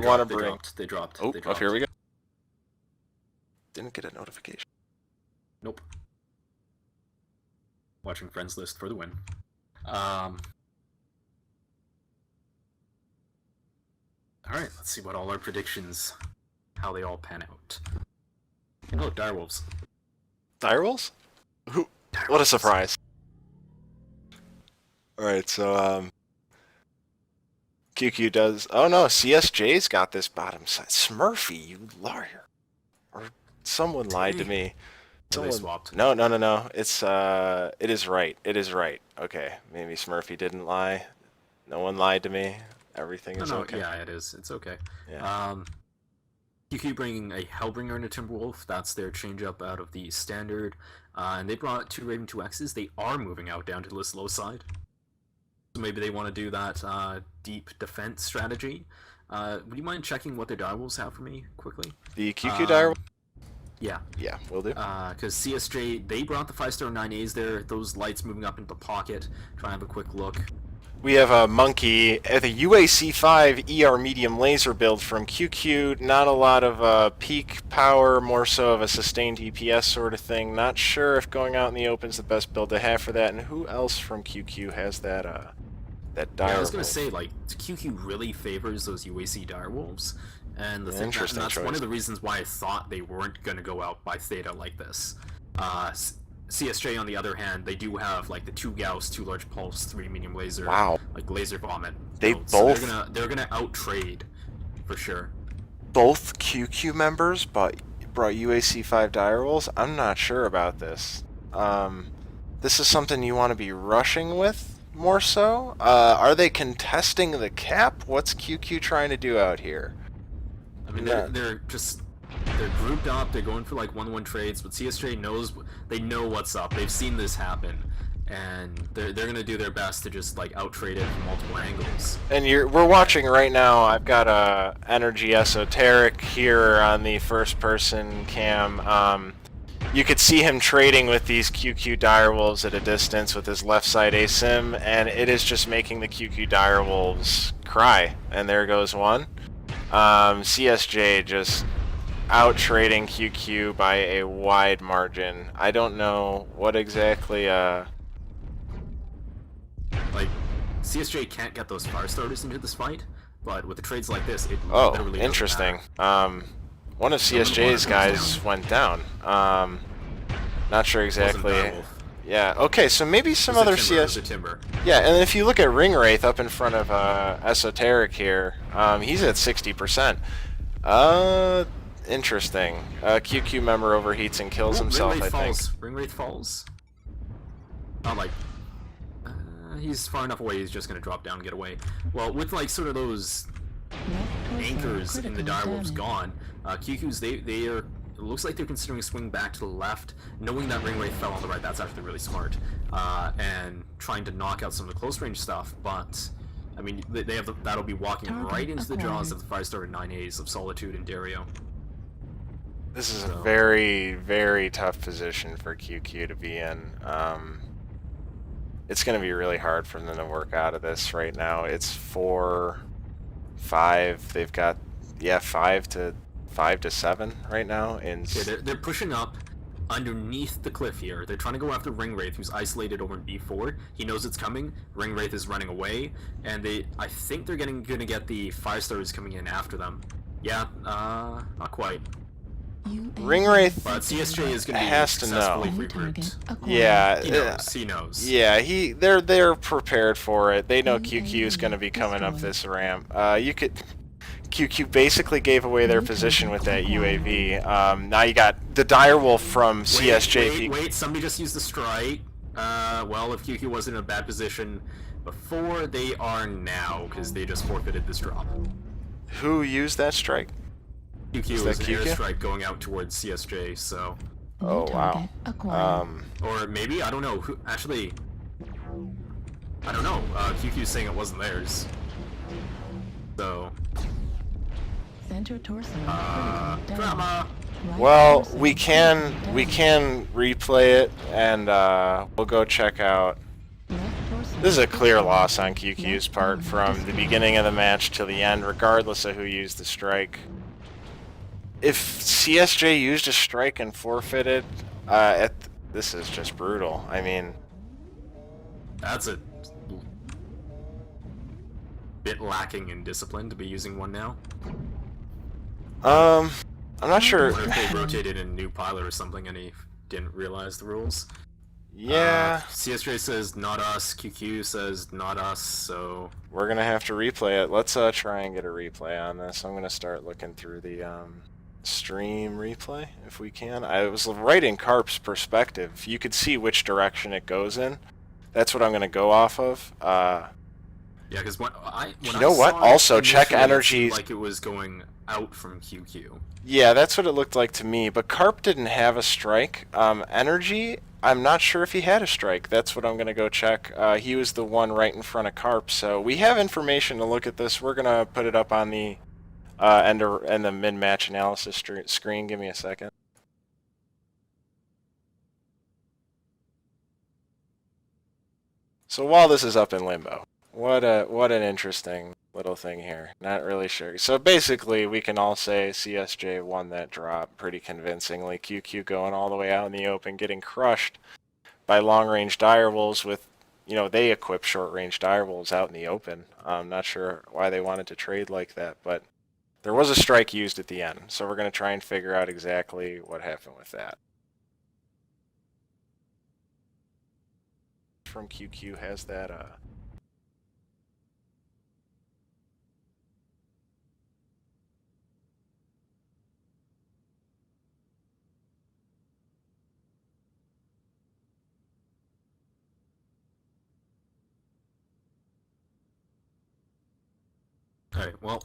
want to bring... They dropped. Oh, They dropped. here we go. Didn't get a notification. Nope. Watching friends list for the win. Alright, let's see what all our predictions, how they all pan out. And look, direwolves. Direwolves? Who? Direwolves. What a surprise. Alright, so, QQ does... Oh no, CSJ's got this bottom side. Smurfy, you liar. Or someone lied to me. They swapped. No. It's, it is right. It is right. Okay, maybe Smurfy didn't lie. No one lied to me. Everything is okay. Yeah, it is. It's okay. Yeah. QQ bringing a Hellbringer and a Timberwolf. That's their change up out of the standard. And they brought 2 Raven 2Xs. They are moving out down to the slow side. So maybe they want to do that deep defense strategy. Would you mind checking what their direwolves have for me quickly? The QQ direwolf? Yeah. Yeah, will do. Because CSJ, they brought the 5-star 9As there. Those lights moving up into the pocket. Try and have a quick look. We have a Monkey, the UAC5 ER medium laser build from QQ. Not a lot of peak power, more so of a sustained EPS sort of thing. Not sure if going out in the open is the best build to have for that. And who else from QQ has that that direwolf? Yeah, I was gonna say, like, QQ really favors those UAC direwolves, and that's one of the reasons why I thought they weren't gonna go out by Theta like this. CSJ, on the other hand, they do have like the 2 Gauss, 2 large pulse, 3 medium laser, like laser vomit. They builds. both So they're gonna out trade for sure. Both QQ members brought UAC5 direwolves. I'm not sure about this. This is something you want to be rushing with more so. Are they contesting the cap? What's QQ trying to do out here? I mean, they're grouped up. They're going for like 1-1 trades, but CSJ they know what's up. They've seen this happen, and they're gonna do their best to just like out trade it from multiple angles. And we're watching right now. I've got a Energy Esoteric here on the first person cam. You could see him trading with these QQ direwolves at a distance with his left side ASIM, and it is just making the QQ direwolves cry. And there goes one. CSJ just out trading QQ by a wide margin. I don't know what exactly like CSJ can't get those fire starters into this fight, but with the trades like this, it literally interesting. One of CSJ's guys went down. Not sure exactly. Yeah. Okay. So maybe some other CS. Yeah, and if you look at Ring Wraith up in front of Esoteric here, he's at 60%. Interesting. QQ member overheats and kills himself, I think. Ring Wraith falls. Not like... he's far enough away, he's just going to drop down and get away. Well, with like sort of those anchors in the direwolves gone, QQ's, they are... It looks like they're considering swing back to the left, knowing that Ring Wraith fell on the right. That's actually really smart. And trying to knock out some of the close range stuff, but... I mean, they have that'll be walking right into the jaws of the 5-star 9As of Solitude and Dario. This is a very, very tough position for QQ to be in. It's going to be really hard for them to work out of this right now. It's 4-5. They've got 5 to 7 right now. And they're pushing up underneath the cliff here. They're trying to go after Ring Wraith, who's isolated over in B4. He knows it's coming. Ring Wraith is running away, and I think they're gonna get the 5-stars coming in after them. Yeah, not quite. Ring Wraith, but CSJ is going to be has to know. Yeah, he knows. Yeah, they're prepared for it. They know QQ is going to be coming up this ramp. QQ basically gave away their position with that UAV. Now you got the direwolf from CSJ. Wait, somebody just used the strike. Well, if QQ wasn't in a bad position before, they are now, because they just forfeited this drop. Who used that strike? QQ is an airstrike going out towards CSJ, so... Oh, wow. Or maybe, I don't know. Actually, I don't know. QQ's saying it wasn't theirs. So... drama! Well, we can replay it, and we'll go check out This is a clear loss on QQ's part from the beginning of the match to the end, regardless of who used the strike. If CSJ used a strike and forfeited, this is just brutal. I mean, That's a bit lacking in discipline to be using one now. I'm not sure. I wonder if they rotated in a new pilot or something and he didn't realize the rules. Yeah. CSJ says not us, QQ says not us, so... We're gonna have to replay it. Let's try and get a replay on this. I'm gonna start looking through the stream replay, if we can. I was right in Carp's perspective. You could see which direction it goes in. That's what I'm gonna go off of. Yeah, because when you know what? Also, check energies. Like it was going out from QQ. Yeah, that's what it looked like to me. But Carp didn't have a strike. Energy, I'm not sure if he had a strike. That's what I'm going to go check. He was the one right in front of Carp. So we have information to look at this. We're going to put it up on the end the mid-match analysis screen. Give me a second. So while this is up in limbo, what an interesting little thing here. Not really sure. So basically, we can all say CSJ won that drop pretty convincingly. QQ going all the way out in the open, getting crushed by long-range direwolves with, you know, they equip short-range direwolves out in the open. I'm not sure why they wanted to trade like that, but there was a strike used at the end. So we're going to try and figure out exactly what happened with that. From QQ has that Alright, well,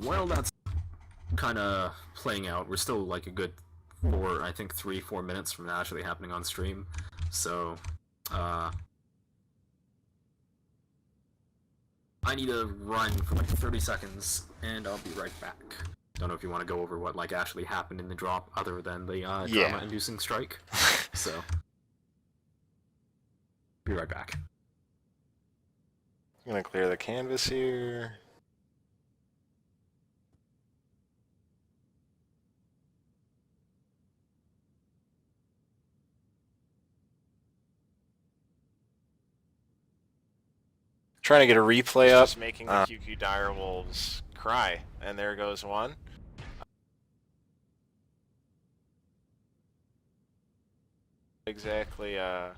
while that's kind of playing out, we're still like a good 3-4 minutes from that actually happening on stream. So, I need to run for like 30 seconds, and I'll be right back. Don't know if you want to go over what like actually happened in the drop, other than the drama-inducing strike. So, be right back. I'm gonna clear the canvas here. Trying to get a replay up. Just making the QQ direwolves cry, and there goes one. Exactly. Alright,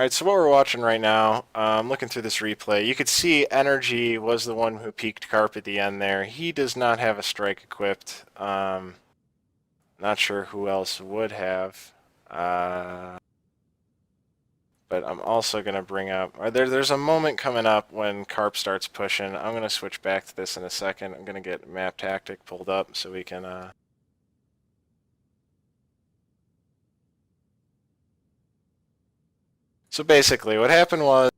so what we're watching right now, I'm looking through this replay. You could see Energy was the one who peaked Carp at the end there. He does not have a strike equipped. Not sure who else would have. But I'm also going to bring up... There's a moment coming up when Carp starts pushing. I'm going to switch back to this in a second. I'm going to get Map Tactic pulled up so we can... So basically, what happened was...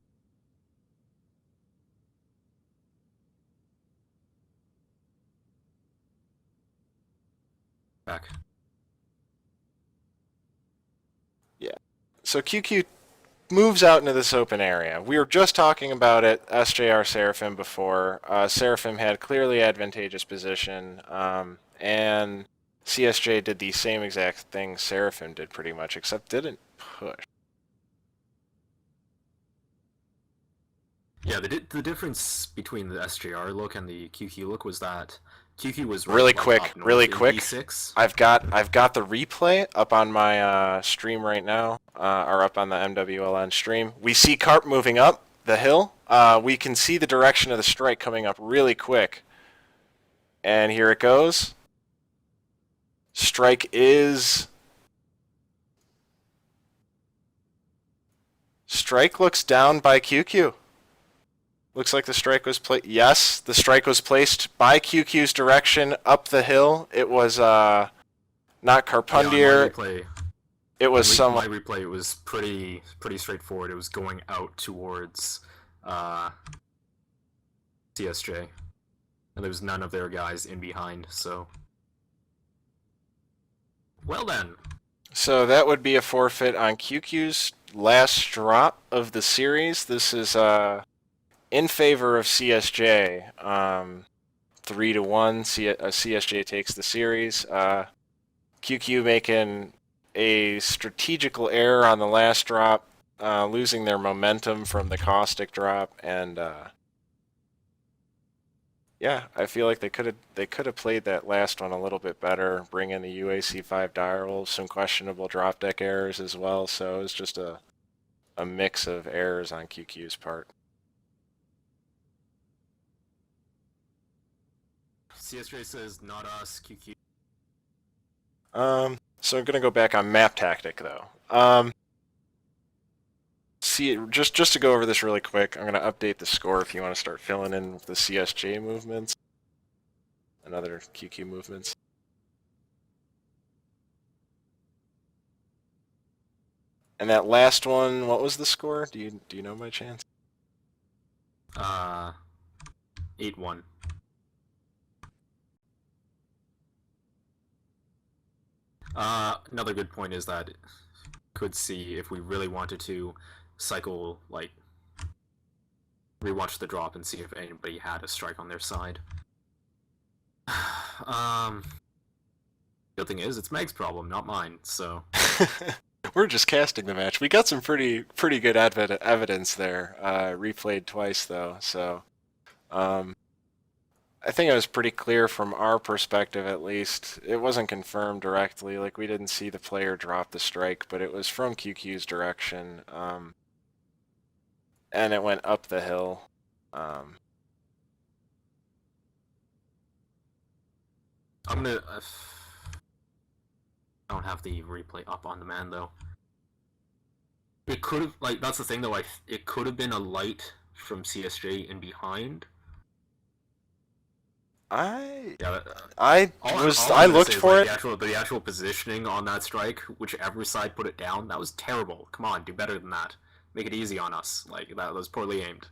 Back. Yeah. So QQ moves out into this open area. We were just talking about it, SJR Seraphim before. Seraphim had clearly advantageous position, and CSJ did the same exact thing Seraphim did pretty much, except didn't push. Yeah, the difference between the SJR look and the QQ look was that QQ was really quick. E6. I've got the replay up on my stream right now, or up on the MWLN stream. We see Carp moving up the hill. We can see the direction of the strike coming up really quick, and here it goes. Strike looks down by QQ. Looks like the strike was placed. Yes, the strike was placed by QQ's direction up the hill. It was not Carpundier. Yeah, it was some. My replay, it was pretty straightforward. It was going out towards CSJ, and there was none of their guys in behind. So Well then. So that would be a forfeit on QQ's last drop of the series. This is in favor of CSJ. 3-1. CSJ takes the series. QQ making a strategical error on the last drop, losing their momentum from the caustic drop, and yeah, I feel like they could have played that last one a little bit better, bring in the UAC5 direwolves, some questionable drop deck errors as well. So it was just a mix of errors on QQ's part. CSJ says not us. QQ. So I'm gonna go back on map tactic though. See, just to go over this really quick, I'm gonna update the score if you want to start filling in the CSJ movements and other QQ movements. And that last one, what was the score? Do you know by chance? 8-1. Another good point is that could see if we really wanted to cycle, like, rewatch the drop and see if anybody had a strike on their side. Good thing is, it's Meg's problem, not mine, so. We're just casting the match. We got some pretty good evidence there. Replayed twice though, so I think it was pretty clear from our perspective at least. It wasn't confirmed directly, like we didn't see the player drop the strike, but it was from QQ's direction, and it went up the hill. I'm gonna. I don't have the replay up on demand though. It could have, like, that's the thing though. It could have been a light from CSJ in behind. I Yeah. I looked for it. The actual positioning on that strike, whichever side put it down, that was terrible. Come on, do better than that. Make it easy on us. Like, that was poorly aimed.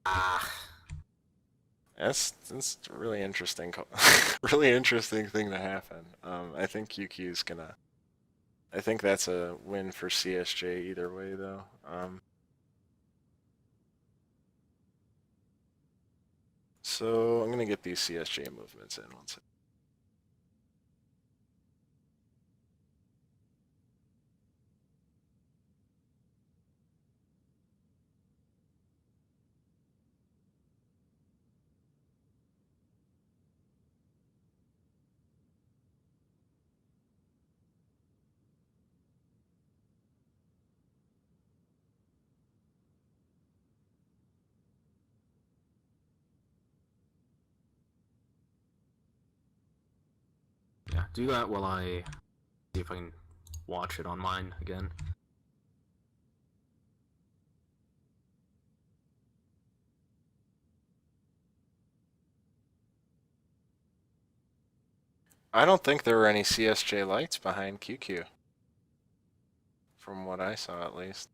Ah. That's a really interesting, really interesting thing to happen. I think QQ's gonna. I think that's a win for CSJ either way, though. So I'm gonna get these CSJ movements in one second. Yeah, do that while I see if I can watch it on mine again. I don't think there were any CSJ lights behind QQ, from what I saw at least.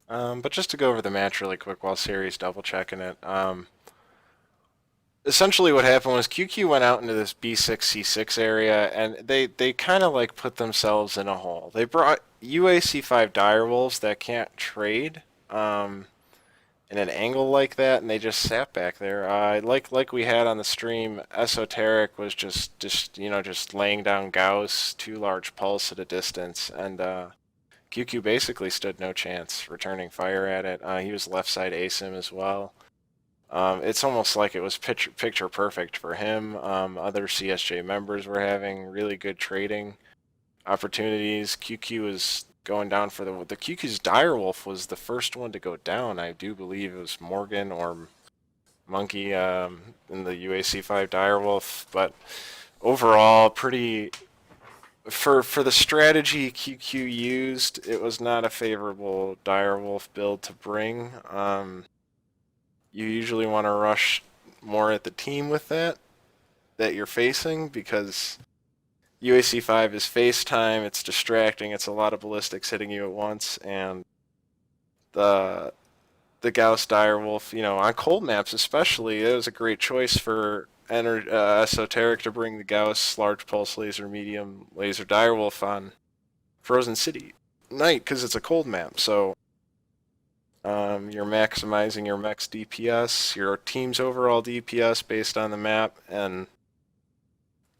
But just to go over the match really quick while Siri's double checking it. Essentially what happened was QQ went out into this B6 C6 area, and they kind of like put themselves in a hole. They brought UAC5 direwolves that can't trade in an angle like that, and they just sat back there. Like we had on the stream, Esoteric was just laying down Gauss, too large pulse at a distance, and QQ basically stood no chance returning fire at it. He was left side ASIM as well. It's almost like it was picture perfect for him. Other CSJ members were having really good trading opportunities. QQ was going down for the QQ's direwolf was the first one to go down. I do believe it was Morgan or Monkey in the UAC5 direwolf, but overall pretty for the strategy QQ used, it was not a favorable direwolf build to bring. You usually want to rush more at the team with that you're facing, because UAC5 is face time, it's distracting, it's a lot of ballistics hitting you at once, and the Gauss Direwolf, on cold maps especially, it was a great choice for Esoteric to bring the Gauss large pulse laser medium laser Direwolf on Frozen City Night because it's a cold map. So you're maximizing your mech's DPS, your team's overall DPS based on the map, and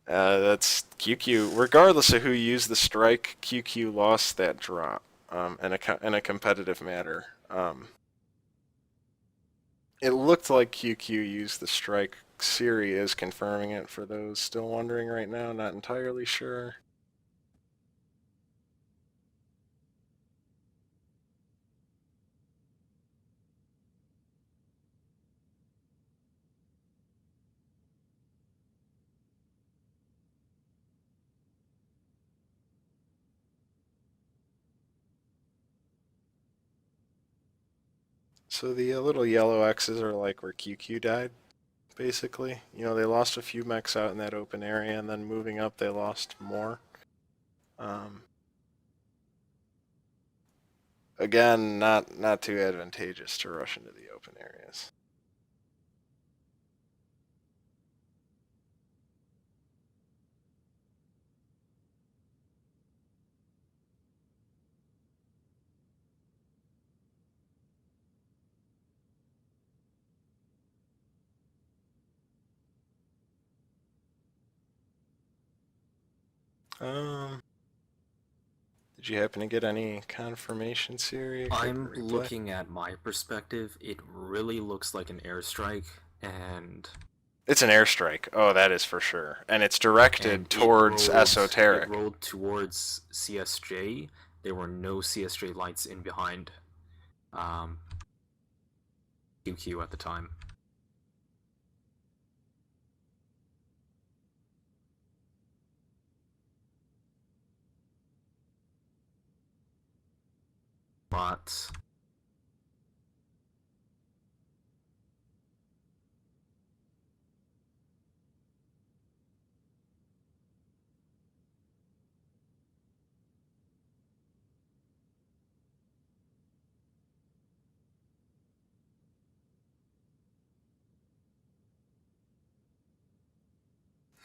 that's QQ. Regardless of who used the strike, QQ lost that drop in a competitive matter. It looked like QQ used the strike. Siri is confirming it for those still wondering right now. Not entirely sure. So the little yellow X's are like where QQ died, basically. They lost a few mechs out in that open area, and then moving up, they lost more. Again, not too advantageous to rush into the open areas. Um, did you happen to get any confirmation, Siri? I'm looking at my perspective. It really looks like an airstrike, and it's an airstrike. Oh, that is for sure, and it's directed towards Esoteric. It rolled towards CSJ. There were no CSJ lights in behind QQ at the time. But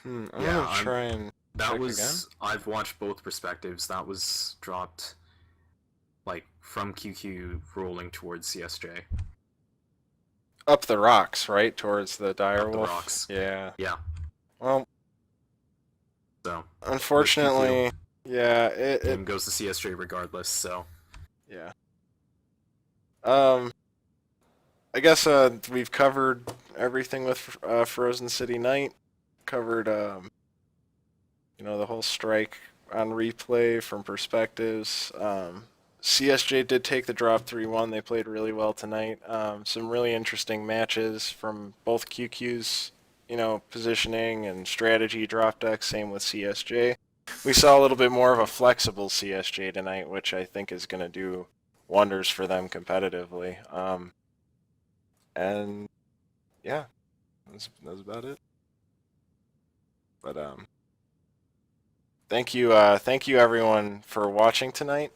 I'm gonna try and check again. I've watched both perspectives. That was dropped like from QQ rolling towards CSJ. Up the rocks, right? Towards the Direwolf? Up the rocks. Yeah. Yeah. Well, so unfortunately, yeah, it goes to CSJ regardless, so. Yeah. I guess we've covered everything with Frozen City Night. Covered the whole strike on replay from perspectives. CSJ did take the drop 3-1. They played really well tonight. Some really interesting matches from both QQ's, positioning and strategy drop decks. Same with CSJ. We saw a little bit more of a flexible CSJ tonight, which I think is going to do wonders for them competitively. And yeah, that's about it. But thank you everyone for watching tonight.